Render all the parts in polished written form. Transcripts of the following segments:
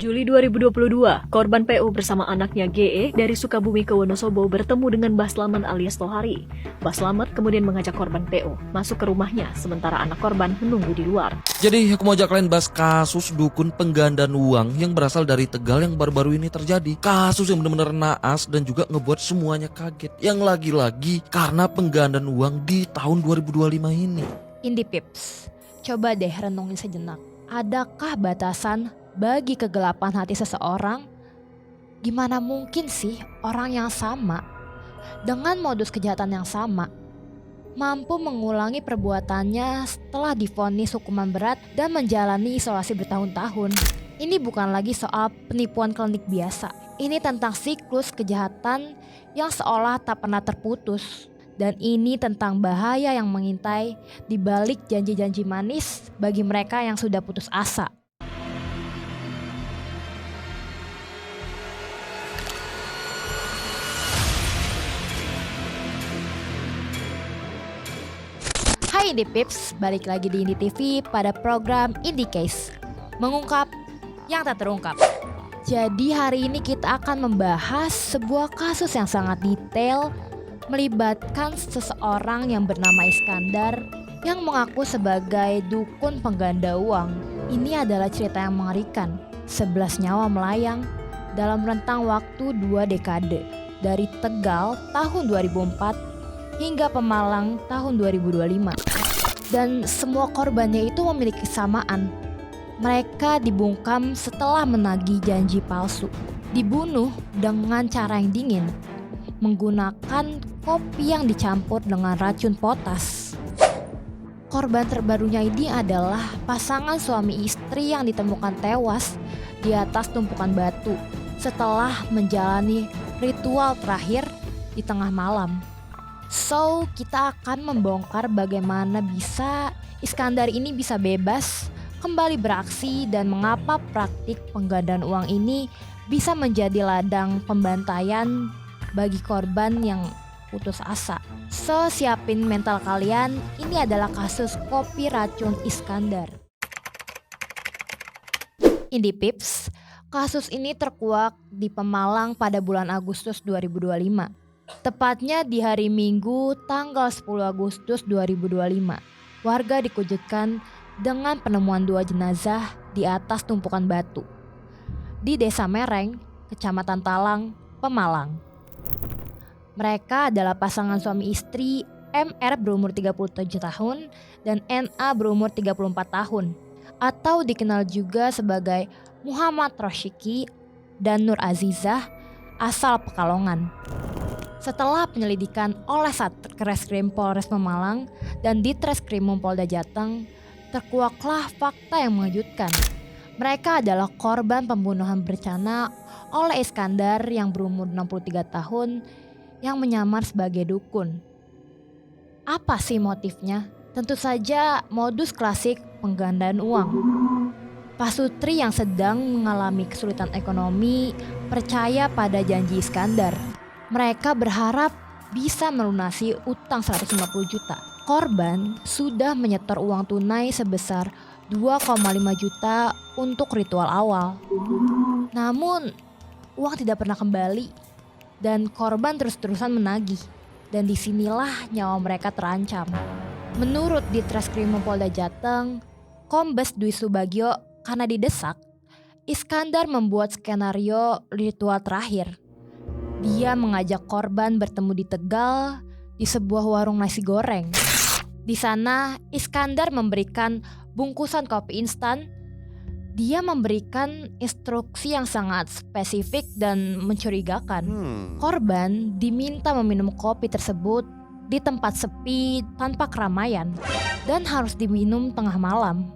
Juli 2022, korban PO bersama anaknya GE dari Sukabumi ke Wonosobo bertemu dengan Mbah Slamet alias Tohari. Mbah Slamet kemudian mengajak korban PO masuk ke rumahnya, sementara anak korban menunggu di luar. Jadi aku mau ajak kalian bahas kasus dukun penggandaan uang yang berasal dari Tegal yang baru-baru ini terjadi. Kasus yang benar-benar naas dan juga ngebuat semuanya kaget. Yang lagi-lagi karena penggandaan uang di tahun 2025 ini. Indie Pips, coba deh renungin sejenak. Adakah batasan bagi kegelapan hati seseorang? Gimana mungkin sih orang yang sama, dengan modus kejahatan yang sama, mampu mengulangi perbuatannya setelah divonis hukuman berat dan menjalani isolasi bertahun-tahun? Ini bukan lagi soal penipuan klinik biasa. Ini tentang siklus kejahatan yang seolah tak pernah terputus. Dan ini tentang bahaya yang mengintai di balik janji-janji manis bagi mereka yang sudah putus asa. Hai Indie Pips, balik lagi di Indie TV pada program Indie Case, mengungkap yang tak terungkap. Jadi hari ini kita akan membahas sebuah kasus yang sangat detail, melibatkan seseorang yang bernama Iskandar yang mengaku sebagai dukun pengganda uang. Ini adalah cerita yang mengerikan, 11 nyawa melayang dalam rentang waktu 2 dekade, dari Tegal tahun 2004 hingga Pemalang tahun 2025. Dan semua korbannya itu memiliki kesamaan. Mereka dibungkam setelah menagih janji palsu, dibunuh dengan cara yang dingin, menggunakan kopi yang dicampur dengan racun potas. Korban terbarunya ini adalah pasangan suami istri yang ditemukan tewas di atas tumpukan batu setelah menjalani ritual terakhir di tengah malam. So, kita akan membongkar bagaimana bisa Iskandar ini bisa bebas kembali beraksi dan mengapa praktik penggandaan uang ini bisa menjadi ladang pembantaian bagi korban yang putus asa. So, siapin mental kalian, ini adalah kasus kopi racun Iskandar. Indie Pips, kasus ini terkuak di Pemalang pada bulan Agustus 2025. Tepatnya di hari Minggu tanggal 10 Agustus 2025. Warga dikejutkan dengan penemuan 2 jenazah di atas tumpukan batu di Desa Mereng, Kecamatan Talang, Pemalang. Mereka adalah pasangan suami istri MR berumur 37 tahun dan NA berumur 34 tahun atau dikenal juga sebagai Muhammad Roshiki dan Nur Azizah asal Pekalongan. Setelah penyelidikan oleh Satreskrim Polres Pemalang dan Ditreskrim Polda Jateng, terkuaklah fakta yang mengejutkan. Mereka adalah korban pembunuhan berencana oleh Iskandar yang berumur 63 tahun yang menyamar sebagai dukun. Apa sih motifnya? Tentu saja modus klasik penggandaan uang. Pasutri yang sedang mengalami kesulitan ekonomi percaya pada janji Iskandar. Mereka berharap bisa melunasi utang 150 juta. Korban sudah menyetor uang tunai sebesar 2,5 juta untuk ritual awal. Namun, uang tidak pernah kembali. Dan korban terus-terusan menagih, dan disinilah nyawa mereka terancam. Menurut Ditreskrim Polda Jateng, Kombes Dwi Subagio, karena didesak, Iskandar membuat skenario ritual terakhir. Dia mengajak korban bertemu di Tegal di sebuah warung nasi goreng. Di sana, Iskandar memberikan bungkusan kopi instan. Dia memberikan instruksi yang sangat spesifik dan mencurigakan. Korban diminta meminum kopi tersebut di tempat sepi tanpa keramaian dan harus diminum tengah malam,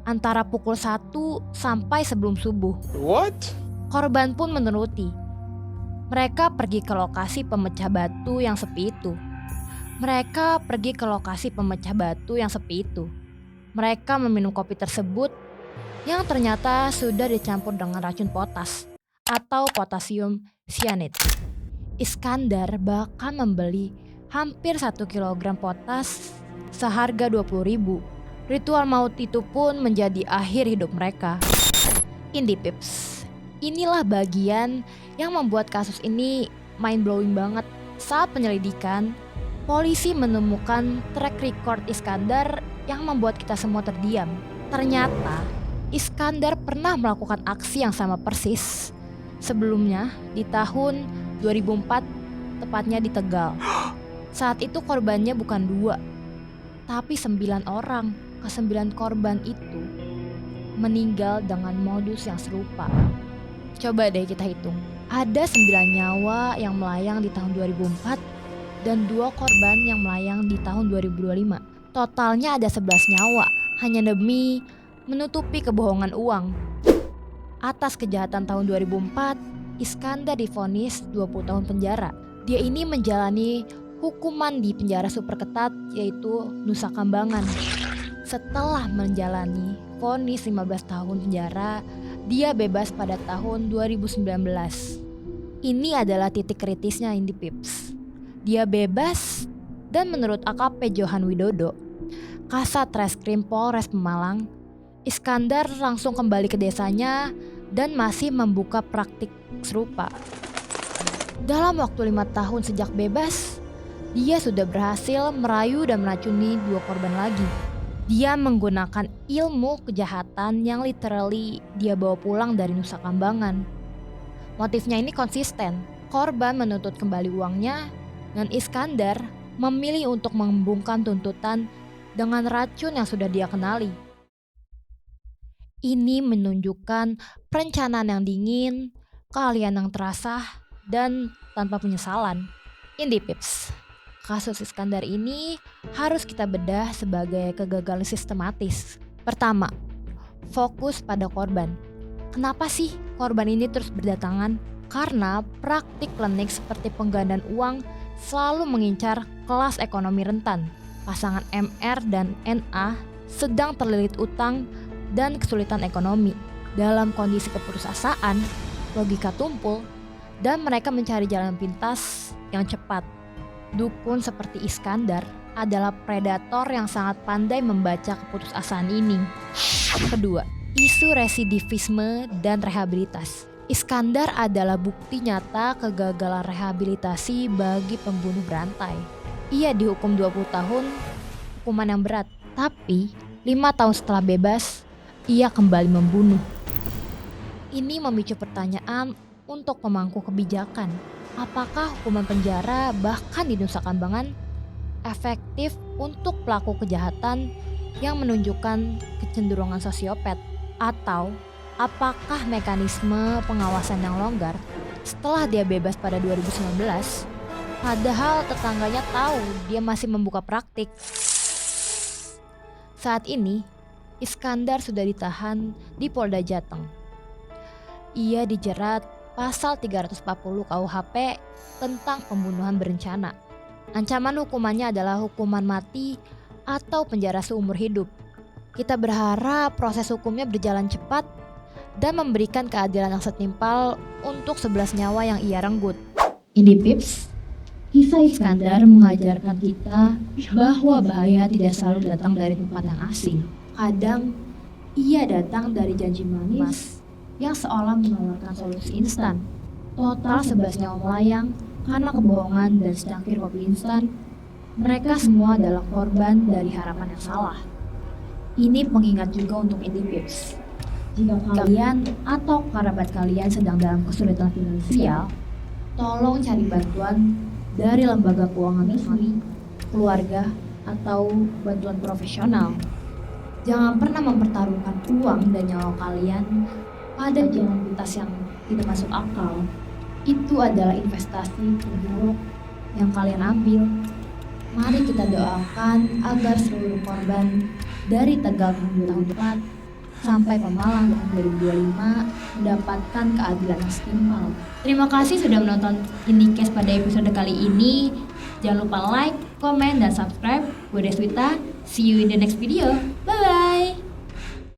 antara pukul 1 sampai sebelum subuh. What? Korban pun menuruti. Mereka pergi ke lokasi pemecah batu yang sepi itu. Mereka meminum kopi tersebut yang ternyata sudah dicampur dengan racun potas atau potasium cyanide. Iskandar bahkan membeli hampir 1 kilogram potas seharga 20.000. Ritual maut itu pun menjadi akhir hidup mereka. Indie Pips, Inilah bagian yang membuat kasus ini mind-blowing banget. Saat penyelidikan, polisi menemukan track record Iskandar yang membuat kita semua terdiam. Ternyata, Iskandar pernah melakukan aksi yang sama persis sebelumnya di tahun 2004, tepatnya di Tegal. Saat itu korbannya bukan 2, tapi 9 orang. Ke-9 korban itu meninggal dengan modus yang serupa. Coba deh kita hitung. Ada 9 nyawa yang melayang di tahun 2004 dan 2 korban yang melayang di tahun 2025. Totalnya ada 11 nyawa hanya demi menutupi kebohongan uang. Atas kejahatan tahun 2004, Iskandar divonis 20 tahun penjara. Dia ini menjalani hukuman di penjara super ketat yaitu Nusa Kambangan. Setelah menjalani vonis 15 tahun penjara, dia bebas pada tahun 2019. Ini adalah titik kritisnya Indi Pips. Dia bebas dan menurut AKP Johan Widodo, Kasat Reskrim Polres Pemalang, Iskandar langsung kembali ke desanya dan masih membuka praktik serupa. Dalam waktu 5 tahun sejak bebas, dia sudah berhasil merayu dan meracuni 2 korban lagi. Dia menggunakan ilmu kejahatan yang literally dia bawa pulang dari Nusa Kambangan. Motifnya ini konsisten. Korban menuntut kembali uangnya dan Iskandar memilih untuk membungkam tuntutan dengan racun yang sudah dia kenali. Ini menunjukkan perencanaan yang dingin, keahlian yang terasah, dan tanpa penyesalan. Indi Pips, kasus Iskandar ini harus kita bedah sebagai kegagalan sistematis. Pertama, fokus pada korban. Kenapa sih korban ini terus berdatangan? Karena praktik klinik seperti penggandaan uang selalu mengincar kelas ekonomi rentan. Pasangan MR dan NA sedang terlilit utang dan kesulitan ekonomi. Dalam kondisi keputusasaan, logika tumpul, dan mereka mencari jalan pintas yang cepat. Dukun seperti Iskandar adalah predator yang sangat pandai membaca keputusasaan ini. Kedua, isu residivisme dan rehabilitas. Iskandar adalah bukti nyata kegagalan rehabilitasi bagi pembunuh berantai. Ia dihukum 20 tahun, hukuman yang berat. Tapi 5 tahun setelah bebas, ia kembali membunuh. Ini memicu pertanyaan untuk pemangku kebijakan. Apakah hukuman penjara bahkan di Nusa Kambangan efektif untuk pelaku kejahatan yang menunjukkan kecenderungan sosiopat? Atau apakah mekanisme pengawasan yang longgar setelah dia bebas pada 2019, padahal tetangganya tahu dia masih membuka praktik? Saat ini, Iskandar sudah ditahan di Polda Jateng. Ia dijerat pasal 340 KUHP tentang pembunuhan berencana. Ancaman hukumannya adalah hukuman mati atau penjara seumur hidup. Kita berharap proses hukumnya berjalan cepat dan memberikan keadilan yang setimpal untuk 11 nyawa yang ia renggut. Indi Pips, kisah Iskandar mengajarkan kita bahwa bahaya tidak selalu datang dari tempat yang asing. Kadang ia datang dari janji manis yang seolah menawarkan solusi instan. Total 11 nyawa melayang karena kebohongan dan secangkir kopi instan. Mereka semua adalah korban dari harapan yang salah. Ini pengingat juga untuk Indi Pips. Jika kalian atau kerabat kalian sedang dalam kesulitan finansial, tolong cari bantuan dari lembaga keuangan resmi, keluarga, atau bantuan profesional. Jangan pernah mempertaruhkan uang dan nyawa kalian pada jalan pintas yang tidak masuk akal. Itu adalah investasi terburuk yang kalian ambil. Mari kita doakan agar seluruh korban dari Tegal tahun 2004 sampai Pemalang tahun 2025 mendapatkan keadilan yang setimpal. Terima kasih sudah menonton Indicast pada episode kali ini. Jangan lupa like, comment, dan subscribe. Gue Deswita, see you in the next video. Bye-bye!